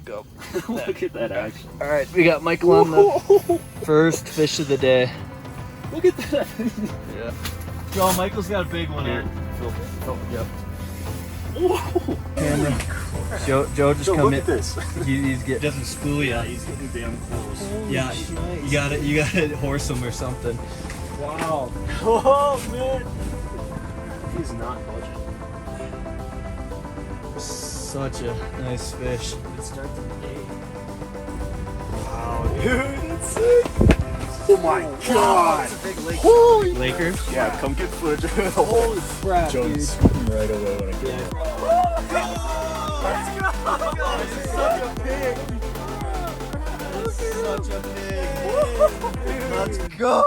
go. Look at that action. All right, we got Michael on the first fish of the day. Look at that. Yeah. Joe, Michael's got a big one here. Yep. Whoa. Camera. Joe just come look in. At this. He's getting doesn't spool you. Yeah, he's getting damn close. Yeah, nice. you gotta horse him or something. Wow. Oh man. He's not budging. Such a nice fish. It starts to day. Wow, dude, that's sick. Oh my god. That's a big lake. Holy Laker? Yeah, come get footage of it. Holy crap, Jones dude. scooping right away when I get it. Let's go! This is such a pig. Such a pig. Let's go!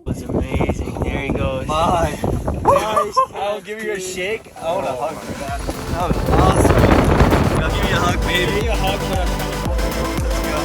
That's amazing. There he goes. Bye. Nice. I'll give you a shake. I want a hug for that. That was awesome. I'll give you a hug, baby. Give me a hug, man. Let's go.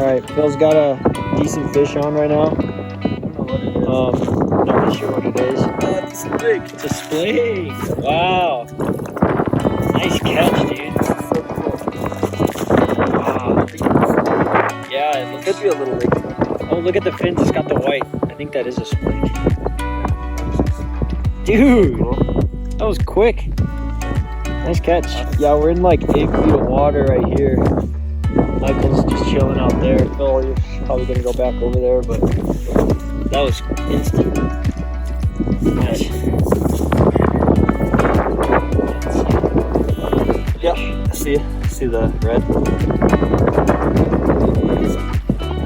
Alright, Phil's got a decent fish on right now. I don't know what it is. Not really sure what it is. It's a splake. It's a splake. Wow. Nice catch, dude. Wow. Yeah, it looks, could be a little Lake Trout. Oh, look at the fins. It's got the white. I think that is a splake. Dude, that was quick. Nice catch. Yeah, we're in like 8 feet of water right here. Michael's just chilling out there. Phil, you're probably gonna go back over there, but that was instant. Nice. Yep, I see the red.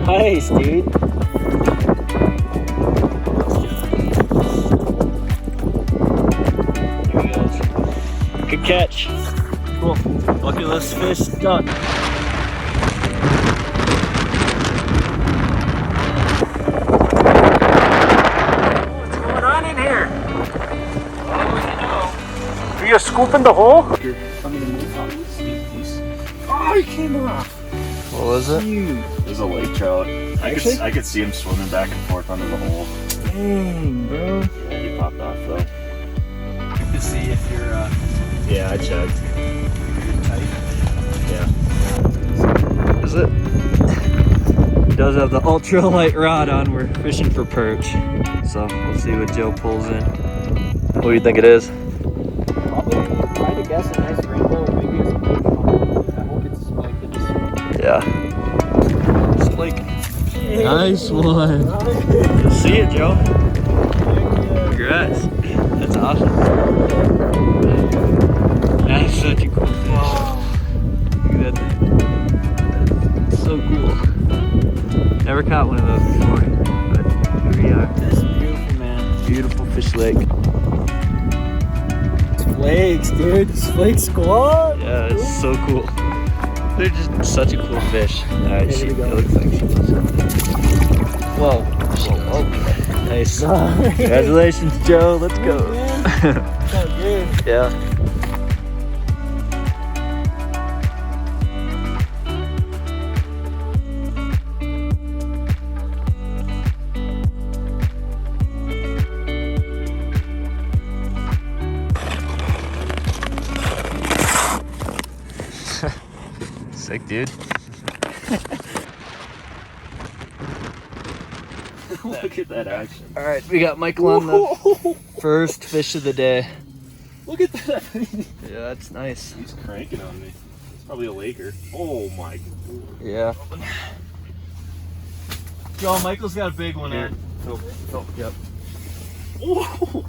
Nice, dude. There he goes. Good catch. Cool. Bucket list fish done. Are you scooping the hole? Oh, he came off. What was it? There's a lake trout. I could see him swimming back and forth under the hole. Dang, bro. Yeah, he popped off though. You can see if you're Yeah, I checked. tight. Yeah. Is it? He does have the ultralight rod on. We're fishing for perch. So we'll see what Joe pulls in. What do you think it is? Probably try to guess a nice rainbow, maybe it's a big one. I hope it's Splake. Yeah. Splake. Nice one. Good to see you, Joe. Congrats. That's awesome. That's such a cool fish. Wow. Look at that thing. That's so cool. Never caught one of those before, but here we are. This is beautiful, man. Beautiful fish lake. Flakes, dude. Splake squad. Yeah, it's so cool. They're just such a cool fish. Alright, Okay, it here we go. looks like she wants something. Whoa. Okay. Nice. Congratulations, Joe. Let's go. So good. Yeah. Sick, dude. Look at that action. All right, we got Michael on the first fish of the day. Look at that. Yeah, that's nice. He's cranking on me. It's probably a Laker. Oh my god. Yeah. Joe, Michael's got a big one Here. on. Oh, Yep. Oh.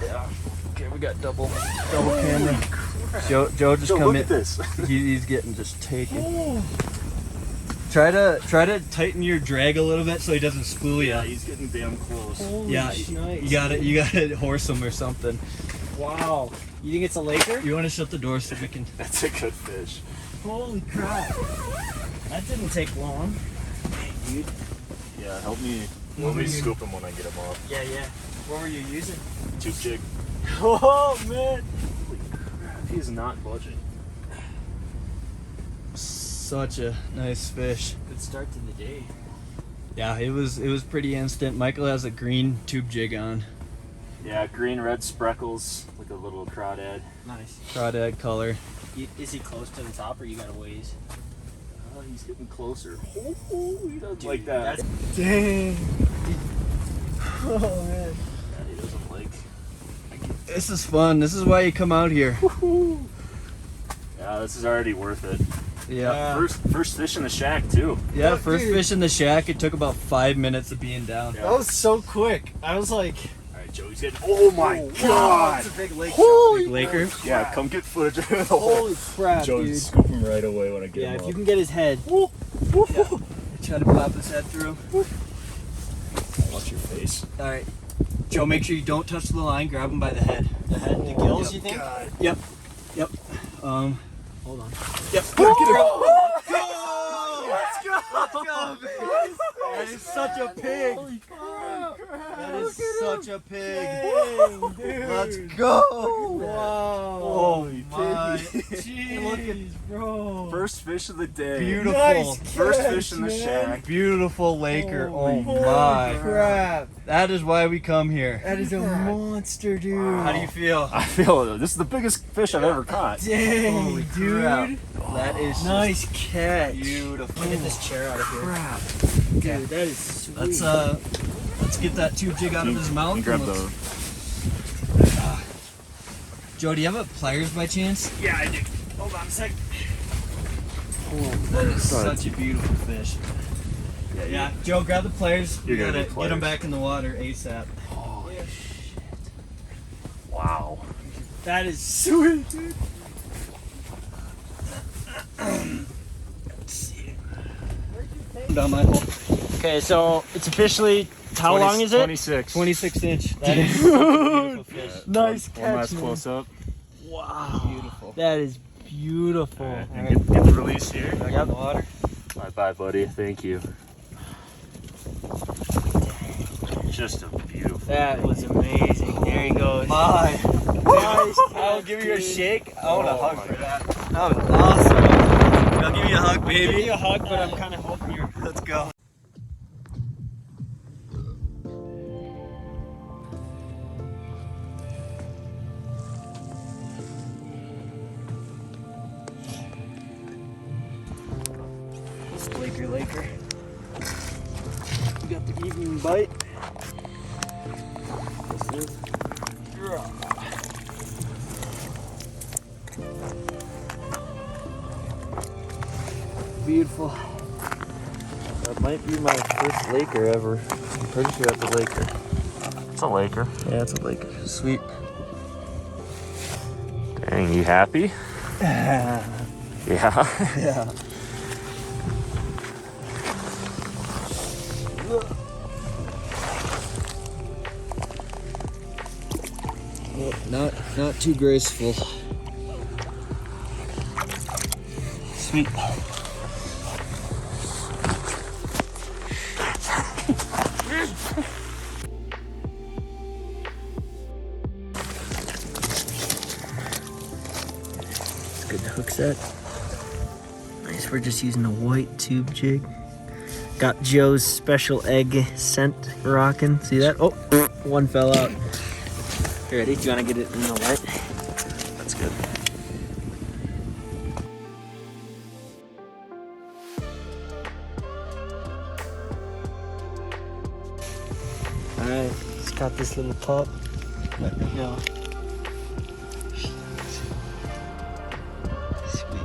Yeah. Okay, we got double camera. Joe just Joe, come look in. at this. He's getting just taken. Try to tighten your drag a little bit so he doesn't spool you. Yeah, he's getting damn close. Yeah, nice. you gotta horse him or something. Wow. You think it's a Laker? You want to shut the door so we can. That's a good fish. Holy crap. That didn't take long. Dude. Yeah, help me scoop him when I get him off. Yeah. What were you using? Tube jig. Oh, man. Holy crap, he's not budging. Such a nice fish. Good start to the day. Yeah, it was pretty instant. Michael has a green tube jig on. Yeah, green, red spreckles, like a little crawdad. Nice. Crawdad color. Is he close to the top or you got a ways? Oh, he's getting closer. Oh, he doesn't Dude, like that. Dang. Oh, man. Yeah, he doesn't like. This is fun. This is why you come out here. Yeah, this is already worth it. Yeah. First fish in the shack too. Yeah, first fish in the shack. It took about 5 minutes of being down. Yeah. That was so quick. I was like, All right, Joey's getting. Oh my wow, god! that's a big lake. Big Laker. Yeah, come get footage of the whole. Holy crap, Joey dude. scoop him right away when I get Yeah, him if up. you can get his head. Yeah. Try to pop his head through. Watch your face. All right, Joe. Make sure you don't touch the line. Grab him by the head. The head, the gills, Yep. you think? God. Yep. Hold on. Yep. Get him. Let's go, baby. That is such a pig. Holy crap. That is such a pig. Dang, dude. Let's go. Wow. Oh my. Jeez, look at these, bro. First fish of the day. Beautiful. Nice First catch, fish in the man. shack. Beautiful Laker. Holy Oh my. crap. That is why we come here. That is a monster, dude. Wow. How do you feel? I feel this is the biggest fish I've ever caught. Dang, Holy dude. crap. That is just Nice catch. beautiful. Get this chair out of here. Crap. Dude, that is sweet. Let's get that tube jig out of his mouth. Grab and let's- the. Joe, do you have a pliers by chance? Yeah, I do. Hold on a sec. That is such a beautiful fish. Yeah, Joe, grab the pliers. You're We gonna gotta need get them pliers. back in the water ASAP. Holy shit! Wow. That is sweet, dude. Let's see. Down my hole. Okay, so it's officially, how long is it? 26. 26 inch. That is such a beautiful fish. Nice catch, One last man. close up. Wow. Beautiful. That is beautiful. Alright, and get the release here. Back in the water. Bye, buddy. Thank you. Just a beautiful. That was amazing. There he goes. My. Nice I'll catch, give you a dude. shake. I want a Oh hug my for that. That was awesome. I'll give you a hug, Give me baby. a hug, but I'm kind of hoping you're. Let's go. Splake or Laker. We got the evening bite. This is. Beautiful. That might be my first Laker ever. I'm pretty sure that's a Laker. It's a Laker. Yeah, it's a Laker. Sweet. Dang, you happy? Yeah. Yeah. Nope, not too graceful. Sweet. It's a good hook set. Nice, we're just using a white tube jig. Got Joe's special egg scent rocking. See that? Oh, one fell out. You ready? Do you want to get it in the light? That's good. Alright, it's got this little pup. Let me go. Sweet.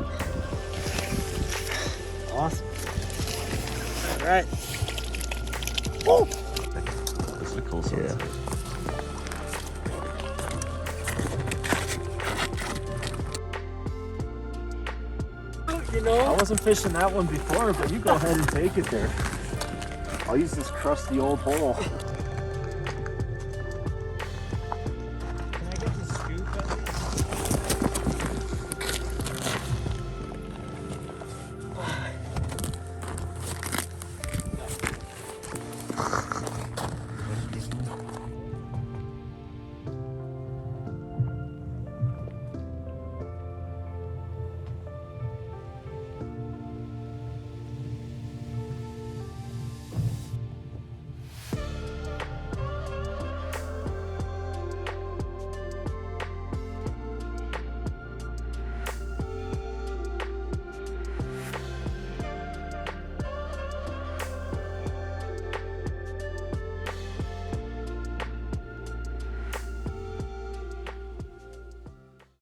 Awesome. Alright. Oh! This is a cool sunset. You know? I wasn't fishing that one before, but you go ahead and take it there. I'll use this crusty old hole.